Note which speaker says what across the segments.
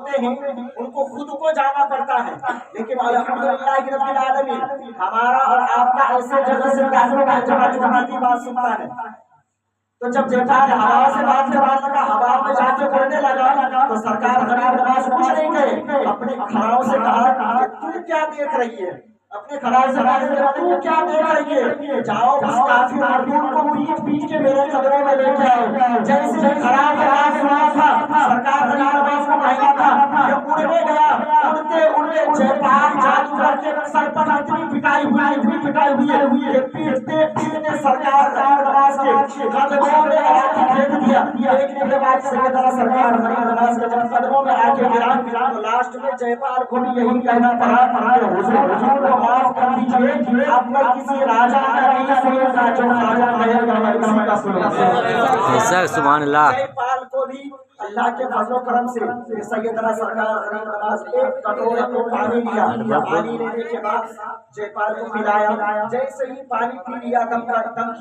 Speaker 1: ہیں ان کو خود کو جانا پڑتا ہے، لیکن الحمدللہ رب العالمین ہمارا اور آپ کا ایسے جگہ سے تعلق ہے جہاں جہاں کی بات سنتا ہے۔ تو جب جیپال ہوا سے بات کرنے لگا، ہوا میں جا کے بولنے لگا تو سرکار غریب نواز کچھ نہیں کہے، اپنے کھڑاؤں سے کہا کہ تم کیا دیکھ رہی ہے؟ اپنے کھڑاؤں سے کہا تم کیا دیکھ رہی ہے؟ جاؤ اس کافر مردود کو پیٹ پیٹ کے میرے قدموں میں لے کے آؤ۔ جیسے خراب آواز سنا تھا، سرکار غریب نواز کو کہنا تھا کہ اڑنے گیا، اڑتے اڑتے جیپال جادوگر کے سر پر اتنی پٹائی ہوئی ہے، پیٹتے پیٹتے سرکار غریب نواز کے قدموں میں آ کے پھینک دیا۔ دیکھنے کے بعد سیدنا سرکار غریب نواز کے جب قدموں میں آ کے گرا تو لاسٹ میں جیپال کو بھی یہی کہنا پڑا کہ حضور کو معاف کر دیجیے، اب میں کسی راجا کا نہیں سنوں گا، جو راجا کہے گا میں اسی کا سنوں گا۔
Speaker 2: سبحان اللہ۔
Speaker 1: جیپال کو بھی اللہ کے فضل و کرم سے سیدنا سرکار غریب نواز ایک کٹورے میں پانی لیا، پانی لینے کے بعد جیپال کو پلایا۔ جیسے ہی پانی پی لیا، دم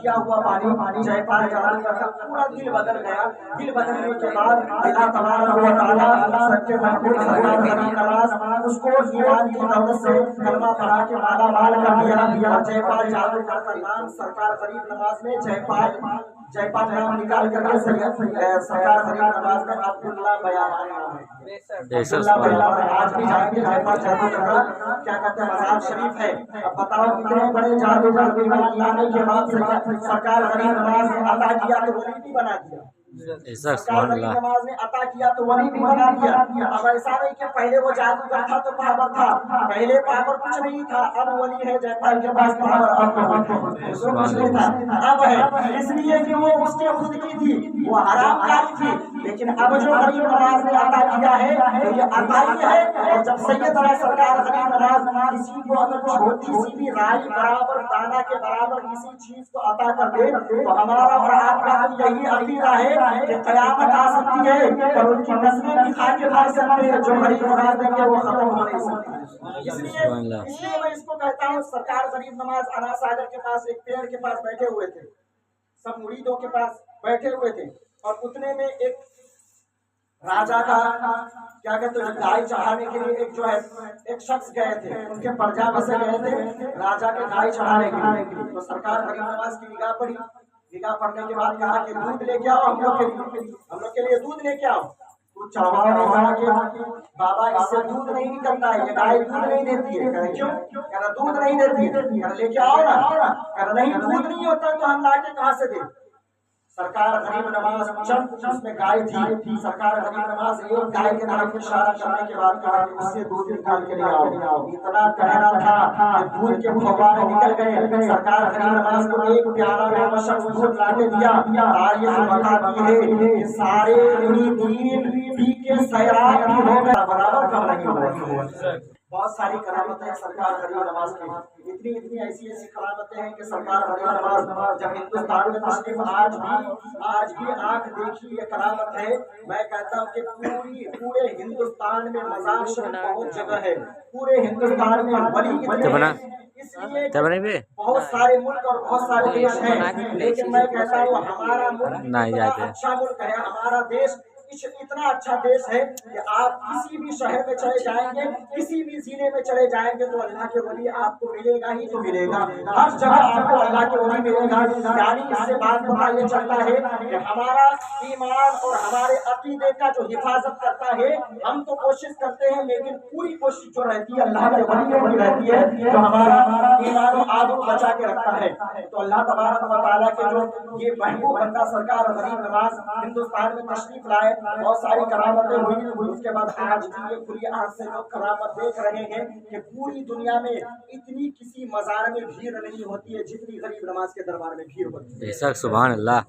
Speaker 1: کیا ہوا پانی جیپال جلال کا پورا دل بدل گیا۔ دل بدلنے کے بعد اللہ تبارک و تعالیٰ سب کے محبوب سرکار غریب نواز اس کو ایمان کی دولت سے کلمہ پڑھا کے مالا مال کر دیا۔ جیپال جادوگر کا نام سرکار غریب نواز میں جیپال نام نکال کر سرکار غریب نواز میں عبداللہ بیابان نام ہے۔ عبداللہ بیابان آج بھی جائیں گے جیپال جادوگر کا کیا کہتے ہیں مزار شریف ہے۔ اب بتاؤ کتنے بڑے جادوگر کو ایمان لانے کے بعد سرکار غریب نواز نے عطا کیا تو ولی بھی بنا دیا۔ سرکار غریب نواز نے عطا کیا تو ولی بھی بنا دیا۔ اب ایسا نہیں کہ پہلے وہ جادوگر تھا تو پاور تھا، پہلے پاور کچھ نہیں تھا، اب ولی ہے جیپال کے پاس پاور، اب کچھ نہیں تھا اب ہے، اس لیے کہ وہ اس کے خود کی تھی، وہ حرام کاری تھی۔ لیکن اب جو غریب نواز نے عطا کیا ہے تو یہ عطا ہی ہے۔ اور جب سیدنا سرکار غریب نواز کسی کو اگر چھوٹی سی بھی رائی برابر دانہ کے برابر کسی چیز کو عطا کر دے تو ہمارا اور آپ کا یہی عقیدہ ہے کہ قیامت آ سکتی ہے اور ان کی نسلیں بھی کھا کے مر سکتے ہیں، جو غریب نواز دیں گے وہ ختم ہو نہیں سکتی۔ اس لیے میں اس کو کہتا ہوں سرکار غریب نواز انا ساگر کے پاس ایک پیڑ کے پاس بیٹھے ہوئے تھے، سب مریدوں کے پاس بیٹھے ہوئے تھے، اور اتنے میں ایک راجا کا کیا کہتے ہیں گائے چڑھانے کے لیے ایک جو ہے ایک شخص گئے تھے، ان کے پرجا میں سے گئے تھے راجا کے گائے چڑھانے کے لیے۔ تو سرکار غریب نواز کی نگاہ پڑی، نگاہ پڑنے کے بعد کہا کہ دودھ لے کے آؤ، ہم لوگ کے لیے دودھ لے کے آؤ۔ تو چڑھاوا نے کہا کہ بابا اس سے دودھ نہیں نکلتا ہے، یہ گائے دودھ نہیں دیتی ہے۔ کہا کیوں؟ کہا دودھ نہیں دیتی ہے۔ کہا لے کے آؤ نا۔ کہا نہیں دودھ نہیں ہوتا تو ہم لا کے کہاں سے دیں؟ سرکار غریب نواز چند اس میں گائے تھی، سرکار غریب نواز ایک گائے کے طرف اشارہ کرنے کے بعد کہا کہ اس سے دودھ نکال کے لے آؤ۔ اتنا کہنا تھا کہ دودھ کے فوارے نکل گئے۔ سرکار غریب نواز کو ایک پیالہ میں وہ شخص دودھ لا کے دیا۔ تاریخ بتاتی ہے کہ سارے مریدین پی کے سیراب بھی ہو گئے، برابر کم نہیں ہوئے۔ بہت ساری کرامتیں سرکار غریب نواز کی، اتنی ایسی کرامتیں ہیں کہ سرکار غریب نواز جب ہندوستان میں تشریف آج بھی آنکھ دیکھی یہ کرامت ہے۔ میں کہتا ہوں کہ پورے ہندوستان میں مزار شریف بہت جگہ ہے، پورے ہندوستان میں ولی اتنے ہیں، اس لیے بہت سارے ملک اور بہت سارے دیش ہیں، لیکن میں کہتا ہوں ہمارا ملک اتنا اچھا ملک ہے، ہمارا دیش اتنا اچھا دیش ہے کہ آپ کسی بھی شہر میں چلے جائیں گے، کسی بھی ضلع میں چلے جائیں گے تو اللہ کے ولی آپ کو ملے گا ہی تو ملے گا، ہر جگہ آپ کو اللہ کے ولی ملے گا۔ یعنی اس سے بات پتہ یہ چلتا ہے کہ ہمارا ایمان اور ہمارے عقیدے کا جو حفاظت کرتا ہے، ہم تو کوشش کرتے ہیں لیکن پوری کوشش جو رہتی ہے اللہ کے ولی کی رہتی ہے جو ہمارا ایمان و آبرو بچا کے رکھتا ہے۔ تو اللہ تبارک و تعالیٰ کے جو یہ محبوب بندہ سرکار غریب نواز ہندوستان میں تشریف لائے، بہت ساری کرامتیں ہوئی، اس کے بعد آج بھی یہ کھلی آنکھ سے جو کرامت دیکھ رہے ہیں کہ پوری دنیا میں اتنی کسی مزار میں بھیڑ نہیں ہوتی ہے جتنی غریب نواز کے دربار میں بھیڑ ہوتی ہے۔
Speaker 2: بے شک سبحان اللہ۔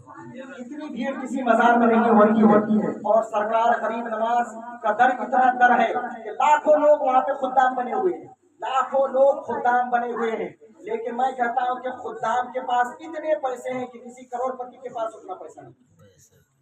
Speaker 1: اتنی بھیڑ کسی مزار میں نہیں ہوتی ہے، اور سرکار غریب نواز کا در اتنا در ہے کہ لاکھوں لوگ وہاں پہ خدام بنے ہوئے ہیں، لاکھوں لوگ خدام بنے ہوئے ہیں، لیکن میں کہتا ہوں کہ خدام کے پاس اتنے پیسے ہیں کہ کسی کروڑ پتی کے پاس اتنا پیسہ نہیں۔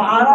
Speaker 1: 12